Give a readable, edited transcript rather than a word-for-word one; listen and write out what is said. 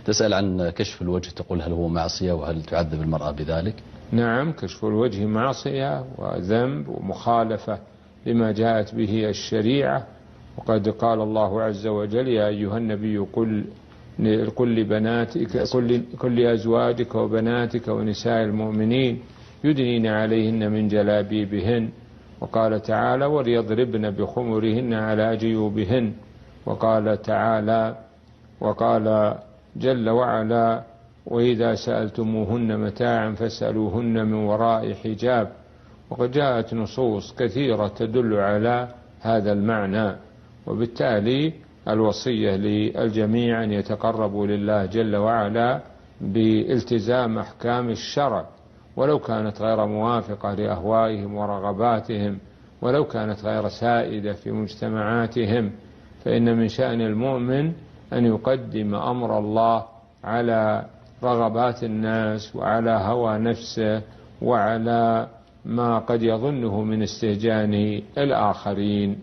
تسأل عن كشف الوجه، تقول هل هو معصية وهل تعذب المرأة بذلك؟ نعم، كشف الوجه معصية وذنب ومخالفة لما جاءت به الشريعة. وقد قال الله عز وجل: يا أيها النبي قل لبناتك كل أزواجك وبناتك ونساء المؤمنين يدنين عليهن من جلابيبهن. وقال تعالى: وليضربن بخمرهن على جيوبهن. وقال تعالى وقال جل وعلا: وإذا سألتموهن متاعا فاسألوهن من وراء حجاب. وقد جاءت نصوص كثيرة تدل على هذا المعنى. وبالتالي الوصية للجميع أن يتقربوا لله جل وعلا بالتزام أحكام الشرع، ولو كانت غير موافقة لأهوائهم ورغباتهم، ولو كانت غير سائدة في مجتمعاتهم. فإن من شأن المؤمن أن يقدم أمر الله على رغبات الناس وعلى هوى نفسه وعلى ما قد يظنه من استهجان الآخرين.